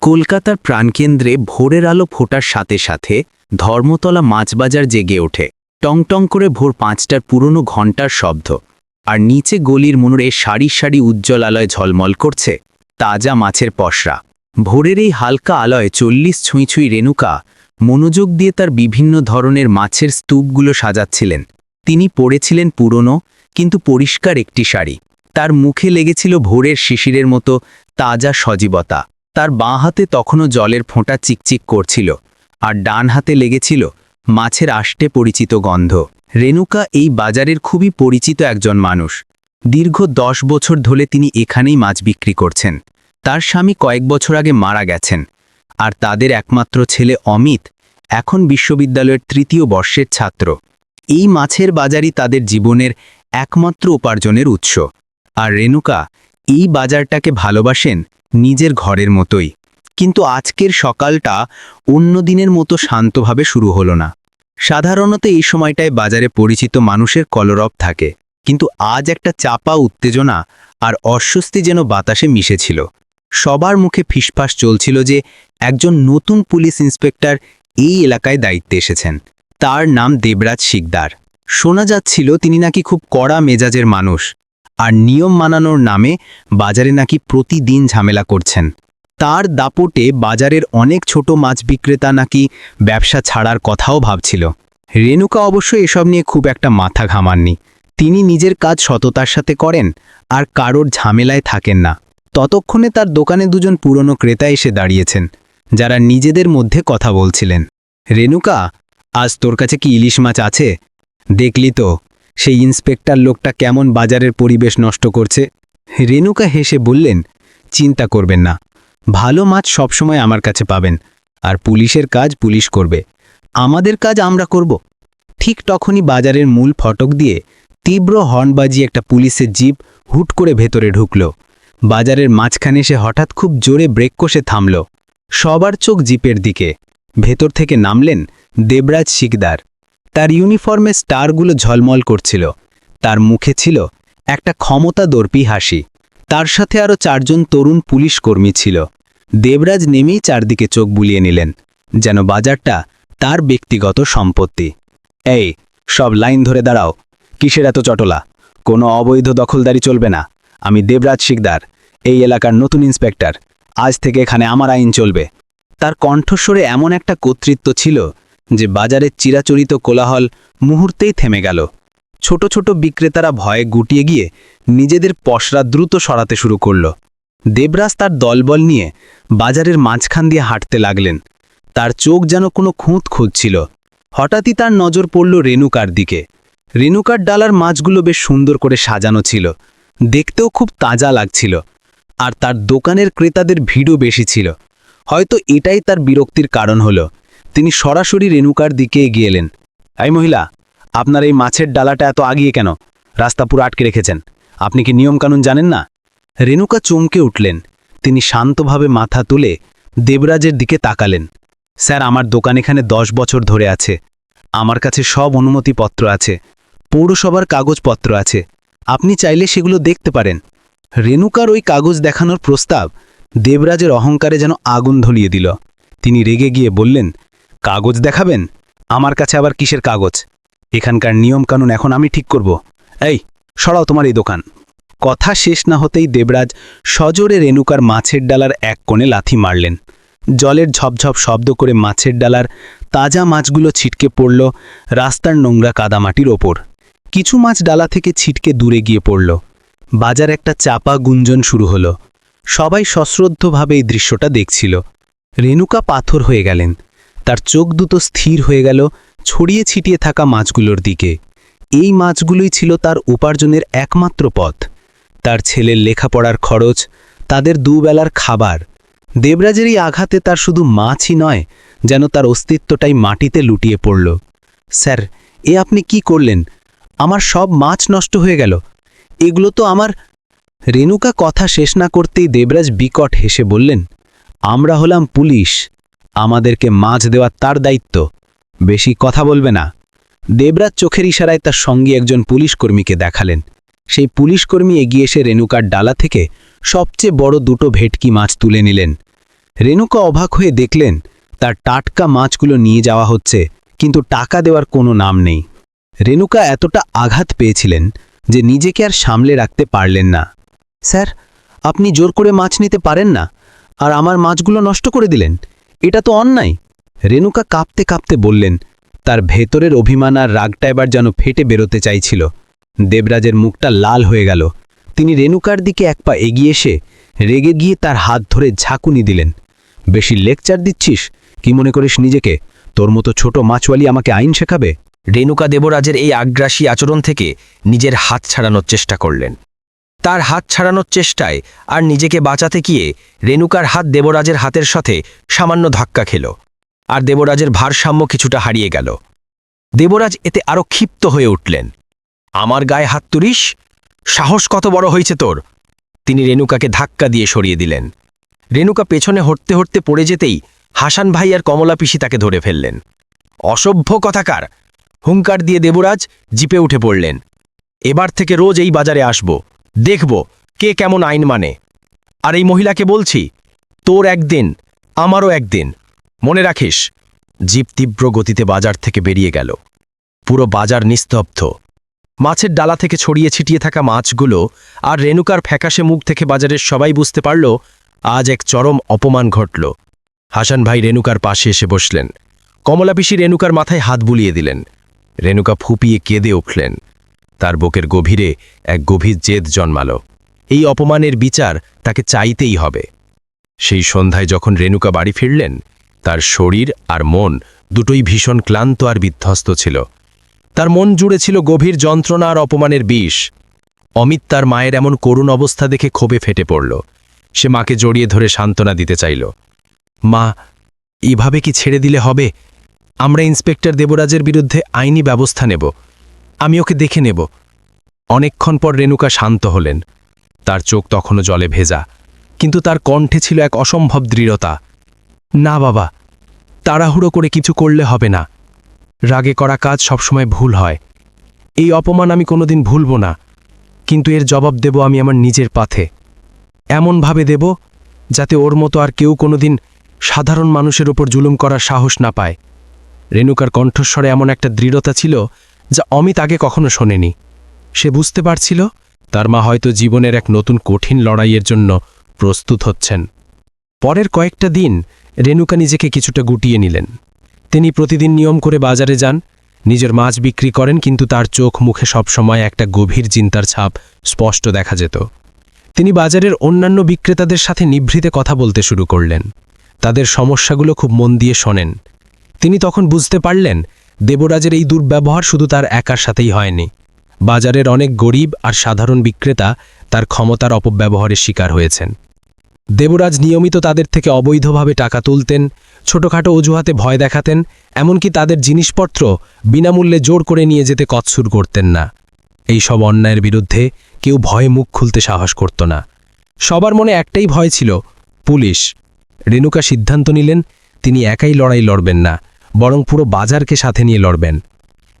কলকাতার প্রাণকেন্দ্রে ভোরের আলো ফোটার সাথে সাথে ধর্মতলা মাছবাজার জেগে ওঠে। টং টং করে ভোর ৫টার পুরনো ঘণ্টার শব্দ, আর নিচে গলির মোড়ে সারি সারি উজ্জ্বল আলোয় ঝলমল করছে তাজা মাছের পসরা। ভোরের এই হালকা আলোয় ৪০ ছুঁই ছুঁই রেণুকা মনোযোগ দিয়ে তার বিভিন্ন ধরনের মাছের স্তূপগুলো সাজাচ্ছিলেন। তিনি পরেছিলেন পুরনো কিন্তু পরিষ্কার একটি শাড়ি। তার মুখে লেগেছিল ভোরের শিশিরের মতো তাজা সজীবতা। তার বাঁ হাতে তখনও জলের ফোঁটা চিকচিক করছিল, আর ডান হাতে লেগেছিল মাছের আষ্টে পরিচিত গন্ধ। রেণুকা এই বাজারের খুবই পরিচিত একজন মানুষ। দীর্ঘ ১০ বছর ধরে তিনি এখানেই মাছ বিক্রি করছেন। তার স্বামী কয়েক বছর আগে মারা গেছেন, আর তাদের একমাত্র ছেলে অমিত এখন বিশ্ববিদ্যালয়ের ৩য় বর্ষের ছাত্র। এই মাছের বাজারই তাদের জীবনের একমাত্র উপার্জনের উৎস। আর রেণুকা এই বাজারটাকে ভালোবাসেন নিজের ঘরের মতোই। কিন্তু আজকের সকালটা অন্য দিনের মতো শান্তভাবে শুরু হলো না। সাধারণত এই সময়টায় বাজারে পরিচিত মানুষের কলরব থাকে, কিন্তু আজ একটা চাপা উত্তেজনা আর অস্বস্তি যেন বাতাসে মিশেছিল। সবার মুখে ফিসফাস চলছিল যে একজন নতুন পুলিশ ইন্সপেক্টর এই এলাকায় দায়িত্বে এসেছেন। তার নাম দেবরাজ শিকদার। শোনা যাচ্ছিল তিনি নাকি খুব কড়া মেজাজের মানুষ, আর নিয়ম মানানোর নামে বাজারে নাকি প্রতিদিন ঝামেলা করছেন। তার দাপটে বাজারের অনেক ছোট মাছ বিক্রেতা নাকি ব্যবসা ছাড়ার কথাও ভাবছিল। রেণুকা অবশ্য এসব নিয়ে খুব একটা মাথা ঘামাননি। তিনি নিজের কাজ সততার সাথে করেন আর কারোর ঝামেলায় থাকেন না। ততক্ষণে তার দোকানে দুজন পুরনো ক্রেতা এসে দাঁড়িয়েছেন, যারা নিজেদের মধ্যে কথা বলছিলেন। রেণুকা, আজ তোর কাছে কি ইলিশ মাছ আছে? দেখলি তো সেই ইন্সপেক্টর লোকটা কেমন বাজারের পরিবেশ নষ্ট করছে। রেণুকা হেসে বললেন, চিন্তা করবেন না, ভালো মাছ সবসময় আমার কাছে পাবেন। আর পুলিশের কাজ পুলিশ করবে, আমাদের কাজ আমরা করব। ঠিক তখনই বাজারের মূল ফটক দিয়ে তীব্র হর্ন বাজিয়ে একটা পুলিশের জিপ হুট করে ভেতরে ঢুকল। বাজারের মাঝখানে সে হঠাৎ খুব জোরে ব্রেক কষে থামল। সবার চোখ জিপের দিকে। ভেতর থেকে নামলেন দেবরাজ শিকদার। তার ইউনিফর্মে স্টারগুলো ঝলমল করছিল। তার মুখে ছিল একটা ক্ষমতাদর্পী হাসি। তার সাথে আরও ৪ জন তরুণ পুলিশ কর্মী ছিল। দেবরাজ নেমেই চারদিকে চোখ বুলিয়ে নিলেন, যেন বাজারটা তার ব্যক্তিগত সম্পত্তি। এই, সব লাইন ধরে দাঁড়াও। কিসের এত চটলা? কোনো অবৈধ দখলদারি চলবে না। আমি দেবরাজ শিকদার, এই এলাকার নতুন ইন্সপেক্টর। আজ থেকে এখানে আমার আইন চলবে। তার কণ্ঠস্বরে এমন একটা কর্তৃত্ব ছিল যে বাজারের চিরাচরিত কোলাহল মুহূর্তেই থেমে গেল। ছোট ছোট বিক্রেতারা ভয়ে গুটিয়ে গিয়ে নিজেদের পসরা দ্রুত সরাতে শুরু করল। দেবরাজ তার দলবল নিয়ে বাজারের মাঝখান দিয়ে হাঁটতে লাগলেন। তার চোখ যেন কোনো খুঁত খুঁজছিল। হঠাৎই তার নজর পড়ল রেণুকার দিকে। রেণুকার ডালার মাছগুলো বেশ সুন্দর করে সাজানো ছিল, দেখতেও খুব তাজা লাগছিল। আর তার দোকানের ক্রেতাদের ভিড়ও বেশি ছিল। হয়তো এটাই তার বিরক্তির কারণ হলো। তিনি সরাসরি রেণুকার দিকে এগিয়ে এলেন। এই মহিলা, আপনার এই মাছের ডালাটা এত আগিয়ে কেন? রাস্তা পুরো আটকে রেখেছেন। আপনি কি নিয়মকানুন জানেন না? রেণুকা চমকে উঠলেন। তিনি শান্তভাবে মাথা তুলে দেবরাজের দিকে তাকালেন। স্যার, আমার দোকান এখানে 10 বছর ধরে আছে। আমার কাছে সব অনুমতিপত্র আছে, পৌরসভার কাগজপত্র আছে। আপনি চাইলে সেগুলো দেখতে পারেন। রেণুকার ওই কাগজ দেখানোর প্রস্তাব দেবরাজের অহংকারে যেন আগুন ধরিয়ে দিল। তিনি রেগে গিয়ে বললেন, কাগজ দেখাবেন? আমার কাছে আবার কিসের কাগজ? এখানকার নিয়মকানুন এখন আমি ঠিক করব। এই, সরাও তোমার এই দোকান। কথা শেষ না হতেই দেবরাজ সজোরে রেণুকার মাছের ডালার এক কোণে লাথি মারলেন। জলের ঝপঝপ শব্দ করে মাছের ডালার তাজা মাছগুলো ছিটকে পড়ল রাস্তার নোংরা কাদামাটির ওপর। কিছু মাছ ডালা থেকে ছিটকে দূরে গিয়ে পড়ল। বাজার একটা চাপা গুঞ্জন শুরু হলো। সবাই সশ্রদ্ধভাবে এই দৃশ্যটা দেখছিল। রেণুকা পাথর হয়ে গেলেন। তার চোখ দুটো স্থির হয়ে গেল ছড়িয়ে ছিটিয়ে থাকা মাছগুলোর দিকে। এই মাছগুলোই ছিল তার উপার্জনের একমাত্র পথ। তার ছেলের লেখাপড়ার খরচ, তাদের দুবেলার খাবার। দেবরাজের এই আঘাতে তার শুধু মাছই নয়, যেন তার অস্তিত্বটাই মাটিতে লুটিয়ে পড়ল। স্যার, এ আপনি কি করলেন? আমার সব মাছ নষ্ট হয়ে গেল। এগুলো তো আমার। রেণুকা কথা শেষ না করতেই দেবরাজ বিকট হেসে বললেন, আমরা হলাম পুলিশ, আমাদেরকে মাছ দেওয়া তার দায়িত্ব। বেশি কথা বলবে না। দেবরাজ চোখের ইশারায় তার সঙ্গে একজন পুলিশ কর্মীকে দেখালেন। সেই পুলিশকর্মী এগিয়ে এসে রেণুকার ডালা থেকে সবচেয়ে বড় 2টো ভেটকি মাছ তুলে নিলেন। রেণুকা অবাক হয়ে দেখলেন তার টাটকা মাছগুলো নিয়ে যাওয়া হচ্ছে, কিন্তু টাকা দেওয়ার কোনো নাম নেই। রেণুকা এতটা আঘাত পেয়েছিলেন যে নিজেকে আর সামলে রাখতে পারলেন না। স্যার, আপনি জোর করে মাছ নিতে পারেন না, আর আমার মাছগুলো নষ্ট করে দিলেন, এটা তো অন্যায়। রেণুকা কাঁপতে কাঁপতে বললেন। তার ভেতরের অভিমান আর রাগটা এবার যেন ফেটে বেরোতে চাইছিল। দেবরাজের মুখটা লাল হয়ে গেল। তিনি রেণুকার দিকে এক পা এগিয়ে এসে রেগে গিয়ে তার হাত ধরে ঝাঁকুনি দিলেন। বেশি লেকচার দিচ্ছিস? কি মনে করিস নিজেকে? তোর মতো ছোট মাছওয়ালি আমাকে আইন শেখাবে? রেণুকা দেবরাজের এই আগ্রাসী আচরণ থেকে নিজের হাত ছাড়ানোর চেষ্টা করলেন। তার হাত ছাড়ানোর চেষ্টায় আর নিজেকে বাঁচাতে গিয়ে রেণুকার হাত দেবরাজের হাতের সাথে সামান্য ধাক্কা খেল, আর দেবরাজের ভারসাম্য কিছুটা হারিয়ে গেল। দেবরাজ এতে আরও ক্ষিপ্ত হয়ে উঠলেন। আমার গায়ে হাত তুলিস? সাহস কত বড় হয়েছে তোর? তিনি রেণুকাকে ধাক্কা দিয়ে সরিয়ে দিলেন। রেণুকা পেছনে হটতে হটতে পড়ে যেতেই হাসান ভাই আর কমলা পিসি তাকে ধরে ফেললেন। অসভ্য কথাকার! হুঙ্কার দিয়ে দেবরাজ জিপে উঠে পড়লেন। এবার থেকে রোজ এই বাজারে আসব, দেখব কে কেমন আইন মানে। আর এই মহিলাকে বলছি, তোর একদিন আমারও একদিন, মনে রাখিস। জিপ তীব্র গতিতে বাজার থেকে বেরিয়ে গেল। পুরো বাজার নিস্তব্ধ। মাছের ডালা থেকে ছড়িয়ে ছিটিয়ে থাকা মাছগুলো আর রেণুকার ফ্যাকাশে মুখ থেকে বাজারের সবাই বুঝতে পারল আজ এক চরম অপমান ঘটল। হাসান ভাই রেণুকার পাশে এসে বসলেন। কমলা পিসি রেণুকার মাথায় হাত বুলিয়ে দিলেন। রেণুকা ফুপিয়ে কেঁদে উঠলেন। তার বুকের গভীরে এক গভীর জেদ জন্মাল। এই অপমানের বিচার তাকে চাইতেই হবে। সেই সন্ধ্যায় যখন রেণুকা বাড়ি ফিরলেন, তার শরীর আর মন দুটোই ভীষণ ক্লান্ত আর বিধ্বস্ত ছিল। তার মন জুড়ে ছিল গভীর যন্ত্রণা আর অপমানের বিষ। অমিত তার মায়ের এমন করুণ অবস্থা দেখে ক্ষোভে ফেটে পড়ল। সে মাকে জড়িয়ে ধরে সান্ত্বনা দিতে চাইল। মা, এভাবে কি ছেড়ে দিলে হবে? আমরা ইন্সপেক্টর দেবরাজের বিরুদ্ধে আইনি ব্যবস্থা নেব। আমি ওকে দেখে নেব। অনেকক্ষণ পর রেণুকা শান্ত হলেন। তার চোখ তখনও জলে ভেজা, কিন্তু তার কণ্ঠে ছিল এক অসম্ভব দৃঢ়তা। না বাবা, তাড়াহুড়ো করে কিছু করলে হবে না। রাগে করা কাজ সবসময় ভুল হয়। এই অপমান আমি কোনোদিন ভুলব না, কিন্তু এর জবাব দেব আমি আমার নিজের পাথে। এমনভাবে দেব যাতে ওর মতো আর কেউ কোনোদিন সাধারণ মানুষের ওপর জুলুম করার সাহস না পায়। রেণুকার কণ্ঠস্বরে এমন একটা দৃঢ়তা ছিল যা অমিত আগে কখনো শোনেনি। সে বুঝতে পারছিল তার মা হয়তো জীবনের এক নতুন কঠিন লড়াইয়ের জন্য প্রস্তুত হচ্ছেন। পরের কয়েকটা দিন রেণুকা নিজেকে কিছুটা গুটিয়ে নিলেন। তিনি প্রতিদিন নিয়ম করে বাজারে যান, নিজের মাছ বিক্রি করেন, কিন্তু তার চোখ মুখে সবসময় একটা গভীর চিন্তার ছাপ স্পষ্ট দেখা যেত। তিনি বাজারের অন্যান্য বিক্রেতাদের সাথে নিভৃতে কথা বলতে শুরু করলেন। তাদের সমস্যাগুলো খুব মন দিয়ে শোনেন। তিনি তখন বুঝতে পারলেন দেবরাজের এই দুর্ব্যবহার শুধু তার একার সাথেই হয়নি। বাজারের অনেক গরিব আর সাধারণ বিক্রেতা তার ক্ষমতার অপব্যবহারের শিকার হয়েছেন। দেবরাজ নিয়মিত তাদের থেকে অবৈধভাবে টাকা তুলতেন, ছোটখাটো অজুহাতে ভয় দেখাতেন, এমনকি তাদের জিনিসপত্র বিনামূল্যে জোর করে নিয়ে যেতে কৎসুর করতেন না। এই সব অন্যায়ের বিরুদ্ধে কেউ ভয়ে মুখ খুলতে সাহস করত না। সবার মনে একটাই ভয় ছিল, পুলিশ। রেণুকা সিদ্ধান্ত নিলেন তিনি একাই লড়াই লড়বেন না, বরং পুরো বাজারকে সাথে নিয়ে লড়বেন।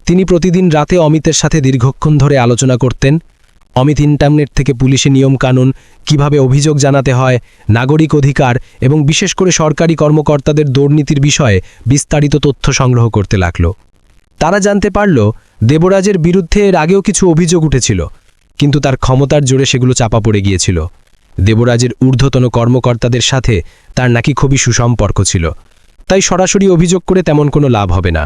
তিনি প্রতিদিন রাতে অমিতের সাথে দীর্ঘক্ষণ ধরে আলোচনা করতেন। অমিত ইন্টারনেট থেকে পুলিশি নিয়মকানুন, কিভাবে অভিযোগ জানাতে হয়, নাগরিক অধিকার এবং বিশেষ করে সরকারি কর্মকর্তাদের দুর্নীতির বিষয়ে বিস্তারিত তথ্য সংগ্রহ করতে লাগল। তারা জানতে পারল দেবরাজের বিরুদ্ধে এর আগেও কিছু অভিযোগ উঠেছিল, কিন্তু তার ক্ষমতার জোরে সেগুলো চাপা পড়ে গিয়েছিল। দেবরাজের ঊর্ধ্বতন কর্মকর্তাদের সাথে তার নাকি খুবই সুসম্পর্ক ছিল, তাই সরাসরি অভিযোগ করে তেমন কোনো লাভ হবে না।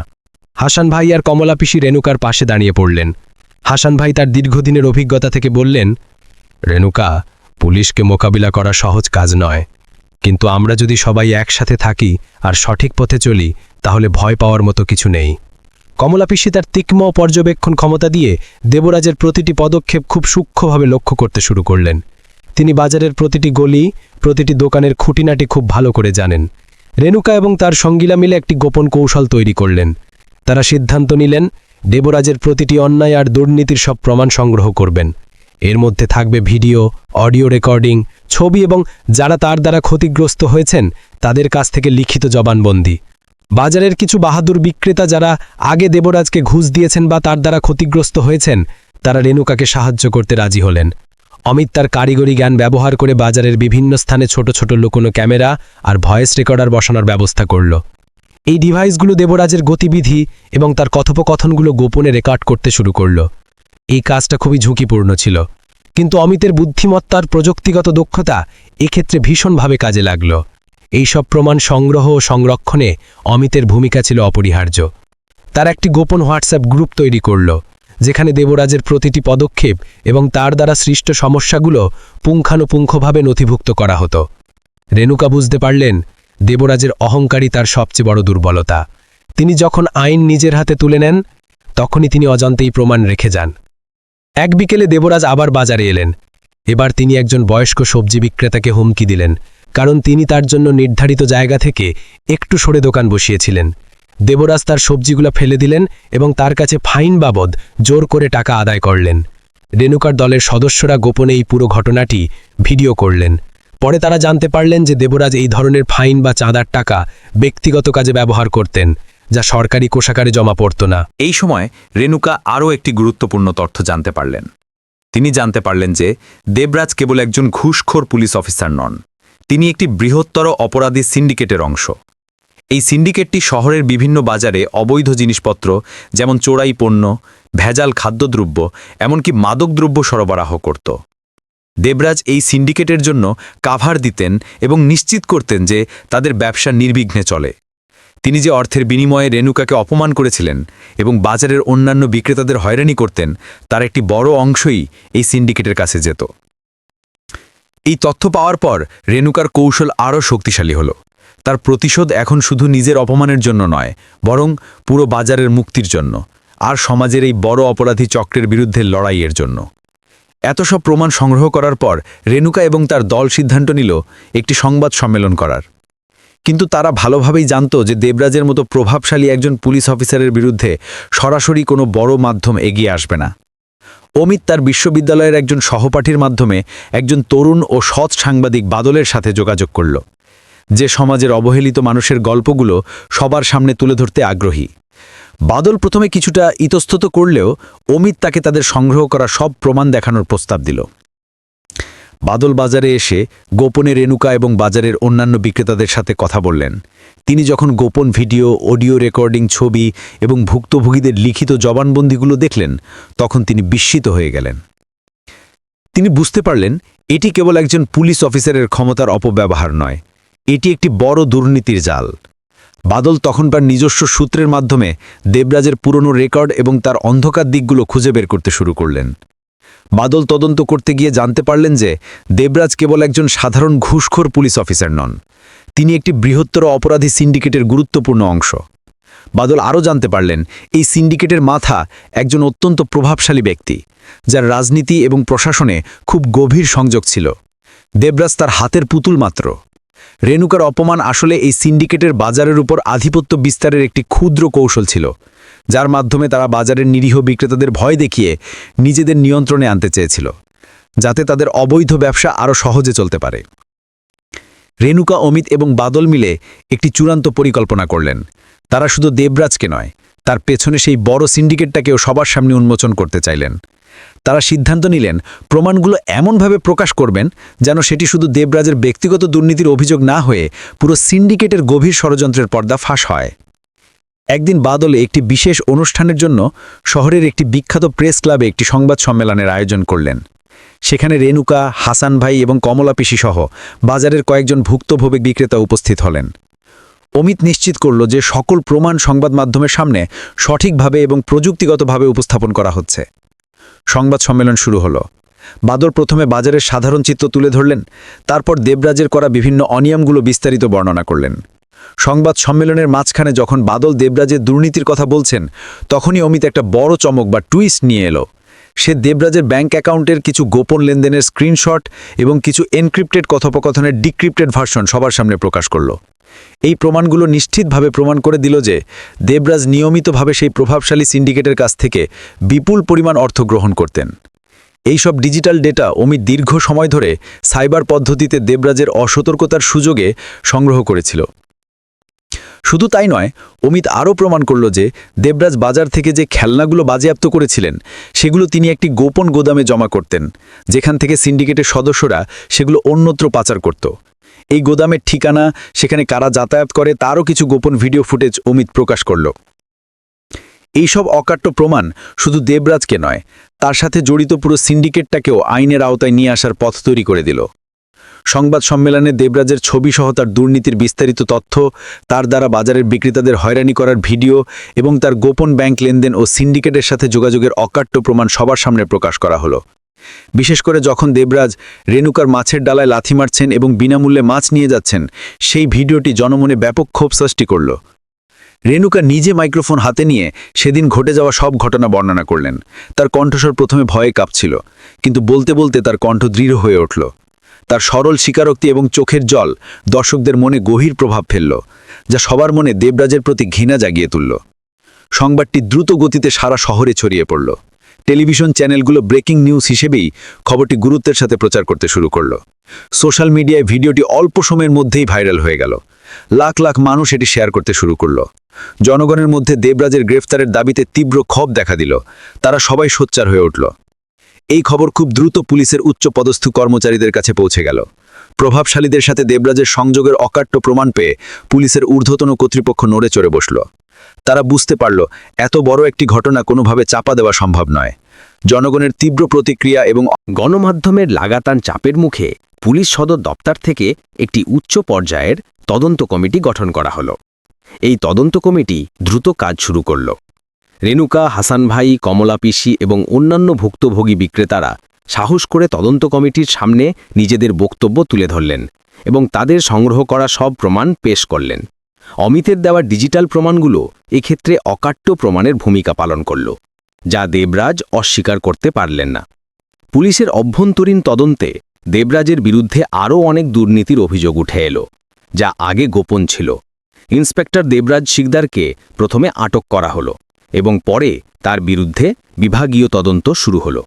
হাসান ভাই আর কমলা পিসি রেণুকার পাশে দাঁড়িয়ে পড়লেন। হাসান ভাই তার দীর্ঘদিনের অভিজ্ঞতা থেকে বললেন, রেণুকা, পুলিশকে মোকাবিলা করা সহজ কাজ নয়, কিন্তু আমরা যদি সবাই একসাথে থাকি আর সঠিক পথে চলি তাহলে ভয় পাওয়ার মতো কিছু নেই। কমলা পিসি তার তীক্ষ্ণ পর্যবেক্ষণ ক্ষমতা দিয়ে দেবরাজের প্রতিটি পদক্ষেপ খুব সূক্ষ্মভাবে লক্ষ্য করতে শুরু করলেন। তিনি বাজারের প্রতিটি গলি, প্রতিটি দোকানের খুঁটিনাটি খুব ভালো করে জানেন। রেণুকা এবং তার সঙ্গীরা মিলে একটি গোপন কৌশল তৈরি করলেন। তারা সিদ্ধান্ত নিলেন দেবরাজের প্রতিটি অন্যায় আর দুর্নীতির সব প্রমাণ সংগ্রহ করবেন। এর মধ্যে থাকবে ভিডিও, অডিও রেকর্ডিং, ছবি এবং যারা তার দ্বারা ক্ষতিগ্রস্ত হয়েছেন তাদের কাছ থেকে লিখিত জবানবন্দি। বাজারের কিছু বাহাদুর বিক্রেতা যারা আগে দেবরাজকে ঘুষ দিয়েছেন বা তার দ্বারা ক্ষতিগ্রস্ত হয়েছেন, তারা রেণুকাকে সাহায্য করতে রাজি হলেন। অমিত তার কারিগরি জ্ঞান ব্যবহার করে বাজারের বিভিন্ন স্থানে ছোট ছোট লুকোনো ক্যামেরা আর ভয়েস রেকর্ডার বসানোর ব্যবস্থা করল। এই ডিভাইসগুলো দেবরাজের গতিবিধি এবং তার কথোপকথনগুলো গোপনে রেকর্ড করতে শুরু করল। এই কাজটা খুবই ঝুঁকিপূর্ণ ছিল, কিন্তু অমিতের বুদ্ধিমত্তার প্রযুক্তিগত দক্ষতা এক্ষেত্রে ভীষণভাবে কাজে লাগল। এই সব প্রমাণ সংগ্রহ ও সংরক্ষণে অমিতের ভূমিকা ছিল অপরিহার্য। তার একটি গোপন হোয়াটসঅ্যাপ গ্রুপ তৈরি করল, যেখানে দেবরাজের প্রতিটি পদক্ষেপ এবং তার দ্বারা সৃষ্ট সমস্যাগুলো পুঙ্খানুপুঙ্খভাবে নথিভুক্ত করা হতো। রেণুকা বুঝতে পারলেন দেবরাজের অহংকারই তার সবচেয়ে বড় দুর্বলতা। তিনি যখন আইন নিজের হাতে তুলে নেন, তখনই তিনি অজান্তেই প্রমাণ রেখে যান। এক বিকেলে দেবরাজ আবার বাজারে এলেন। এবার তিনি একজন বয়স্ক সবজি বিক্রেতাকে হুমকি দিলেন, কারণ তিনি তার জন্য নির্ধারিত জায়গা থেকে একটু সরে দোকান বসিয়েছিলেন। দেবরাজ তার সবজিগুলো ফেলে দিলেন এবং তার কাছে ফাইন বাবদ জোর করে টাকা আদায় করলেন। রেণুকার দলের সদস্যরা গোপনে এই পুরো ঘটনাটি ভিডিও করলেন। পরে তারা জানতে পারলেন যে দেবরাজ এই ধরনের ফাইন বা চাঁদার টাকা ব্যক্তিগত কাজে ব্যবহার করতেন, যা সরকারি কোষাগারে জমা পড়ত না। এই সময় রেণুকা আরও একটি গুরুত্বপূর্ণ তথ্য জানতে পারলেন। তিনি জানতে পারলেন যে দেবরাজ কেবল একজন ঘুষখোর পুলিশ অফিসার নন, তিনি একটি বৃহত্তর অপরাধী সিন্ডিকেটের অংশ। এই সিন্ডিকেটটি শহরের বিভিন্ন বাজারে অবৈধ জিনিসপত্র যেমন চোরাই পণ্য, ভেজাল খাদ্যদ্রব্য, এমনকি মাদকদ্রব্য সরবরাহ করত। দেবরাজ এই সিন্ডিকেটের জন্য কাভার দিতেন এবং নিশ্চিত করতেন যে তাদের ব্যবসা নির্বিঘ্নে চলে। তিনি যে অর্থের বিনিময়ে রেণুকাকে অপমান করেছিলেন এবং বাজারের অন্যান্য বিক্রেতাদের হয়রানি করতেন, তার একটি বড় অংশই এই সিন্ডিকেটের কাছে যেত। এই তথ্য পাওয়ার পর রেণুকার কৌশল আরও শক্তিশালী হল। তার প্রতিশোধ এখন শুধু নিজের অপমানের জন্য নয়, বরং পুরো বাজারের মুক্তির জন্য আর সমাজের এই বড় অপরাধী চক্রের বিরুদ্ধে লড়াইয়ের জন্য। এত সব প্রমাণ সংগ্রহ করার পর রেণুকা এবং তার দল সিদ্ধান্ত নিল একটি সংবাদ সম্মেলন করার। কিন্তু তারা ভালোভাবেই জানত যে দেবরাজের মতো প্রভাবশালী একজন পুলিশ অফিসারের বিরুদ্ধে সরাসরি কোনো বড় মাধ্যম এগিয়ে আসবে না। অমিত তার বিশ্ববিদ্যালয়ের একজন সহপাঠীর মাধ্যমে একজন তরুণ ও সৎ সাংবাদিক বাদলের সাথে যোগাযোগ করল, যে সমাজের অবহেলিত মানুষের গল্পগুলো সবার সামনে তুলে ধরতে আগ্রহী। বাদল প্রথমে কিছুটা ইতস্তত করলেও অমিত তাকে তাদের সংগ্রহ করা সব প্রমাণ দেখানোর প্রস্তাব দিল। বাদল বাজারে এসে গোপনে রেণুকা এবং বাজারের অন্যান্য বিক্রেতাদের সাথে কথা বললেন। তিনি যখন গোপন ভিডিও, অডিও রেকর্ডিং, ছবি এবং ভুক্তভোগীদের লিখিত জবানবন্দিগুলো দেখলেন, তখন তিনি বিস্মিত হয়ে গেলেন। তিনি বুঝতে পারলেন এটি কেবল একজন পুলিশ অফিসারের ক্ষমতার অপব্যবহার নয়, এটি একটি বড় দুর্নীতির জাল। বাদল তখন তার নিজস্ব সূত্রের মাধ্যমে দেবরাজের পুরনো রেকর্ড এবং তার অন্ধকার দিকগুলো খুঁজে বের করতে শুরু করলেন। বাদল তদন্ত করতে গিয়ে জানতে পারলেন যে দেবরাজ কেবল একজন সাধারণ ঘুষখোর পুলিশ অফিসার নন, তিনি একটি বৃহত্তর অপরাধী সিন্ডিকেটের গুরুত্বপূর্ণ অংশ। বাদল আরও জানতে পারলেন এই সিন্ডিকেটের মাথা একজন অত্যন্ত প্রভাবশালী ব্যক্তি, যার রাজনীতি এবং প্রশাসনে খুব গভীর সংযোগ ছিল। দেবরাজ তার হাতের পুতুল মাত্র। রেণুকার অপমান আসলে এই সিন্ডিকেটের বাজারের উপর আধিপত্য বিস্তারের একটি ক্ষুদ্র কৌশল ছিল, যার মাধ্যমে তারা বাজারের নিরীহ বিক্রেতাদের ভয় দেখিয়ে নিজেদের নিয়ন্ত্রণে আনতে চেয়েছিল, যাতে তাদের অবৈধ ব্যবসা আরও সহজে চলতে পারে। রেণুকা, অমিত এবং বাদল মিলে একটি চূড়ান্ত পরিকল্পনা করলেন। তারা শুধু দেবরাজকে নয়, তার পেছনে সেই বড় সিন্ডিকেটটাকেও সবার সামনে উন্মোচন করতে চাইলেন। তারা সিদ্ধান্ত নিলেন প্রমাণগুলো এমনভাবে প্রকাশ করবেন যেন সেটি শুধু দেবরাজের ব্যক্তিগত দুর্নীতির অভিযোগ না হয়ে পুরো সিন্ডিকেটের গভীর ষড়যন্ত্রের পর্দা ফাঁস হয়। একদিন বাদল একটি বিশেষ অনুষ্ঠানের জন্য শহরের একটি বিখ্যাত প্রেস ক্লাবে একটি সংবাদ সম্মেলনের আয়োজন করলেন। সেখানে রেণুকা, হাসান ভাই এবং কমলা পিসি সহ বাজারের কয়েকজন ভুক্তভোগী বিক্রেতা উপস্থিত হলেন। অমিত নিশ্চিত করল যে সকল প্রমাণ সংবাদ মাধ্যমের সামনে সঠিকভাবে এবং প্রযুক্তিগতভাবে উপস্থাপন করা হচ্ছে। সংবাদ সম্মেলন শুরু হলো। বাদল প্রথমে বাজারের সাধারণ চিত্র তুলে ধরলেন, তারপর দেবরাজের করা বিভিন্ন অনিয়মগুলো বিস্তারিত বর্ণনা করলেন। সংবাদ সম্মেলনের মাঝখানে যখন বাদল দেবরাজের দুর্নীতির কথা বলছেন, তখনই অমিত একটা বড় চমক বা টুইস্ট নিয়ে এলো। সে দেবরাজের ব্যাংক অ্যাকাউন্টের কিছু গোপন লেনদেনের স্ক্রিনশট এবং কিছু এনক্রিপ্টেড কথোপকথনের ডিক্রিপ্টেড ভার্সন সবার সামনে প্রকাশ করল। এই প্রমাণগুলো নিশ্চিতভাবে প্রমাণ করে দিল যে দেবরাজ নিয়মিতভাবে সেই প্রভাবশালী সিন্ডিকেটের কাছ থেকে বিপুল পরিমাণ অর্থ গ্রহণ করতেন। এই সব ডিজিটাল ডেটা অমিত দীর্ঘ সময় ধরে সাইবার পদ্ধতিতে দেবরাজের অসতর্কতার সুযোগে সংগ্রহ করেছিল। শুধু তাই নয়, অমিত আরও প্রমাণ করল যে দেবরাজ বাজার থেকে যে খেলনাগুলো বাজেয়াপ্ত করেছিলেন সেগুলো তিনি একটি গোপন গোদামে জমা করতেন, যেখান থেকে সিন্ডিকেটের সদস্যরা সেগুলো অন্যত্র পাচার করত। এই গোদামের ঠিকানা, সেখানে কারা যাতায়াত করে তারও কিছু গোপন ভিডিও ফুটেজ অমিত প্রকাশ করল। এইসব অকাট্য প্রমাণ শুধু দেবরাজকে নয়, তার সাথে জড়িত পুরো সিন্ডিকেটটাকেও আইনের আওতায় নিয়ে আসার পথ তৈরি করে দিল। সংবাদ সম্মেলনে দেবরাজের ছবিসহ তার দুর্নীতির বিস্তারিত তথ্য, তার দ্বারা বাজারের বিক্রেতাদের হয়রানি করার ভিডিও এবং তার গোপন ব্যাংক লেনদেন ও সিন্ডিকেটের সাথে যোগাযোগের অকাট্য প্রমাণ সবার সামনে প্রকাশ করা হলো। বিশেষ করে যখন দেবরাজ রেণুকার মাছের ডালায় লাথি মারছেন এবং বিনামূল্যে মাছ নিয়ে যাচ্ছেন, সেই ভিডিওটি জনমনে ব্যাপক ক্ষোভ সৃষ্টি করল। রেণুকা নিজে মাইক্রোফোন হাতে নিয়ে সেদিন ঘটে যাওয়া সব ঘটনা বর্ণনা করলেন। তার কণ্ঠস্বর প্রথমে ভয়ে কাঁপছিল, কিন্তু বলতে বলতে তার কণ্ঠ দৃঢ় হয়ে উঠল। তার সরল স্বীকারোক্তি এবং চোখের জল দর্শকদের মনে গভীর প্রভাব ফেলল, যা সবার মনে দেবরাজের প্রতি ঘৃণা জাগিয়ে তুলল। সংবাদটি দ্রুত গতিতে সারা শহরে ছড়িয়ে পড়ল। টেলিভিশন চ্যানেলগুলো ব্রেকিং নিউজ হিসেবেই খবরটি গুরুত্বের সাথে প্রচার করতে শুরু করল। সোশ্যাল মিডিয়ায় ভিডিওটি অল্প সময়ের মধ্যেই ভাইরাল হয়ে গেল। লাখ লাখ মানুষ এটি শেয়ার করতে শুরু করল। জনগণের মধ্যে দেবরাজের গ্রেফতারের দাবিতে তীব্র ক্ষোভ দেখা দিল। তারা সবাই সোচ্চার হয়ে উঠল। এই খবর খুব দ্রুত পুলিশের উচ্চপদস্থ কর্মচারীদের কাছে পৌঁছে গেল। প্রভাবশালীদের সাথে দেবরাজের সংযোগের অকাট্য প্রমাণ পেয়ে পুলিশের ঊর্ধ্বতন কর্তৃপক্ষ নড়ে চড়ে বসল। তারা বুঝতে পারল এত বড় একটি ঘটনা কোনোভাবে চাপা দেওয়া সম্ভব নয়। জনগণের তীব্র প্রতিক্রিয়া এবং গণমাধ্যমের লাগাতার চাপের মুখে পুলিশ সদর দপ্তর থেকে একটি উচ্চ পর্যায়ের তদন্ত কমিটি গঠন করা হলো। এই তদন্ত কমিটি দ্রুত কাজ শুরু করল। রেণুকা, হাসান ভাই, কমলা পিসি এবং অন্যান্য ভুক্তভোগী বিক্রেতারা সাহস করে তদন্ত কমিটির সামনে নিজেদের বক্তব্য তুলে ধরলেন এবং তাদের সংগ্রহ করা সব প্রমাণ পেশ করলেন। অমিতের দেওয়া ডিজিটাল প্রমাণগুলো এক্ষেত্রে অকাট্য প্রমাণের ভূমিকা পালন করল, যা দেবরাজ অস্বীকার করতে পারলেন না। পুলিশের অভ্যন্তরীণ তদন্তে দেবরাজের বিরুদ্ধে আরও অনেক দুর্নীতির অভিযোগ উঠে এলো, যা আগে গোপন ছিল। ইন্সপেক্টর দেবরাজ শিকদারকে প্রথমে আটক করা হলো এবং পরে তার বিরুদ্ধে বিভাগীয় তদন্ত শুরু হলো।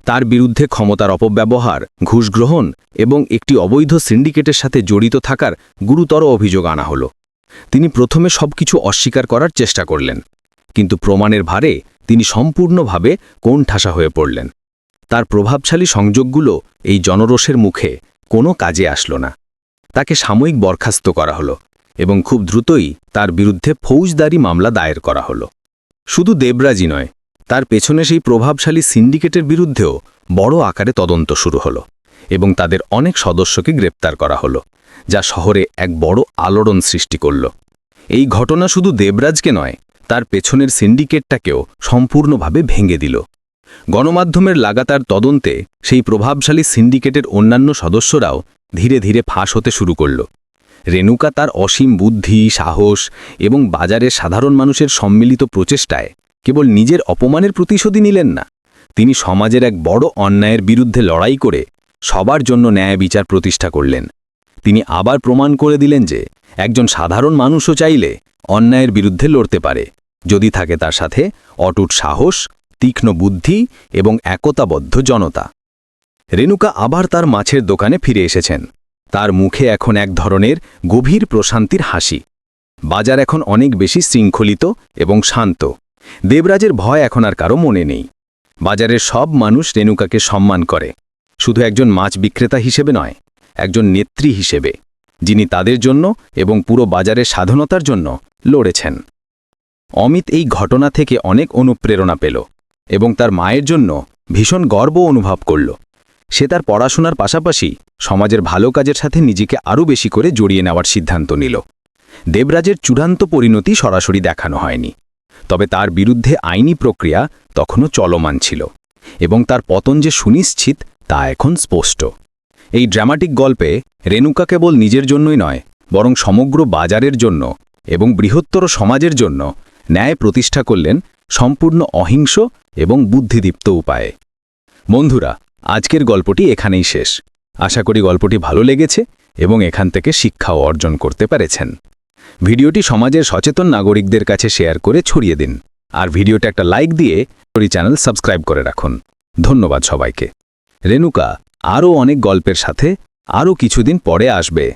তার বিরুদ্ধে ক্ষমতার অপব্যবহার, ঘুষ গ্রহণ এবং একটি অবৈধ সিন্ডিকেটের সাথে জড়িত থাকার গুরুতর অভিযোগ আনা হলো। তিনি প্রথমে সবকিছু অস্বীকার করার চেষ্টা করলেন, কিন্তু প্রমাণের ভারে তিনি সম্পূর্ণভাবে কোণঠাসা হয়ে পড়লেন। তার প্রভাবশালী সংযোগগুলো এই জনরোষের মুখে কোনো কাজে আসলো না। তাকে সাময়িক বরখাস্ত করা হলো এবং খুব দ্রুতই তার বিরুদ্ধে ফৌজদারি মামলা দায়ের করা হলো। শুধু দেবরাজই নয়, তার পেছনে সেই প্রভাবশালী সিন্ডিকেটের বিরুদ্ধেও বড় আকারে তদন্ত শুরু হলো এবং তাদের অনেক সদস্যকে গ্রেপ্তার করা হলো, যা শহরে এক বড় আলোড়ন সৃষ্টি করল। এই ঘটনা শুধু দেবরাজকে নয়, তার পেছনের সিন্ডিকেটটাকেও সম্পূর্ণভাবে ভেঙে দিল। গণমাধ্যমের লাগাতার তদন্তে সেই প্রভাবশালী সিন্ডিকেটের অন্যান্য সদস্যরাও ধীরে ধীরে ফাঁস হতে শুরু করল। রেণুকা তার অসীম বুদ্ধি, সাহস এবং বাজারের সাধারণ মানুষের সম্মিলিত প্রচেষ্টায় কেবল নিজের অপমানের প্রতিশোধই নিলেন না, তিনি সমাজের এক বড় অন্যায়ের বিরুদ্ধে লড়াই করে সবার জন্য ন্যায় বিচার প্রতিষ্ঠা করলেন। তিনি আবার প্রমাণ করে দিলেন যে একজন সাধারণ মানুষও চাইলে অন্যায়ের বিরুদ্ধে লড়তে পারে, যদি থাকে তার সাথে অটুট সাহস, তীক্ষ্ণ বুদ্ধি এবং একতাবদ্ধ জনতা। রেণুকা আবার তার মাছের দোকানে ফিরে এসেছেন। তার মুখে এখন এক ধরনের গভীর প্রশান্তির হাসি। বাজার এখন অনেক বেশি শৃঙ্খলিত এবং শান্ত। দেবরাজের ভয় এখন আর কারো মনে নেই। বাজারের সব মানুষ রেণুকাকে সম্মান করে, শুধু একজন মাছ বিক্রেতা হিসেবে নয়, একজন নেত্রী হিসেবে, যিনি তাদের জন্য এবং পুরো বাজারের স্বাধীনতার জন্য লড়েছেন। অমিত এই ঘটনা থেকে অনেক অনুপ্রেরণা পেল এবং তার মায়ের জন্য ভীষণ গর্ব অনুভব করল। সে তার পড়াশোনার পাশাপাশি সমাজের ভালো কাজের সাথে নিজেকে আরও বেশি করে জড়িয়ে নেওয়ার সিদ্ধান্ত নিল। দেবরাজের চূড়ান্ত পরিণতি সরাসরি দেখানো হয়নি, তবে তার বিরুদ্ধে আইনি প্রক্রিয়া তখনও চলমান ছিল এবং তার পতন যে সুনিশ্চিত তা এখন স্পষ্ট। এই ড্রামাটিক গল্পে রেণুকা কেবল নিজের জন্যই নয়, বরং সমগ্র বাজারের জন্য এবং বৃহত্তর সমাজের জন্য ন্যায় প্রতিষ্ঠা করলেন সম্পূর্ণ অহিংস এবং বুদ্ধিদীপ্ত উপায়ে। বন্ধুরা, আজকের গল্পটি এখানেই শেষ। আশা করি গল্পটি ভালো লেগেছে এবং এখান থেকে শিক্ষাও অর্জন করতে পেরেছেন। ভিডিওটি সমাজের সচেতন নাগরিকদের কাছে শেয়ার করে ছড়িয়ে দিন, আর ভিডিওটা একটা লাইক দিয়ে চ্যানেল সাবস্ক্রাইব করে রাখুন। ধন্যবাদ সবাইকে। রেণুকা আরও অনেক গল্পের সাথে আরও কিছুদিন পরে আসবে।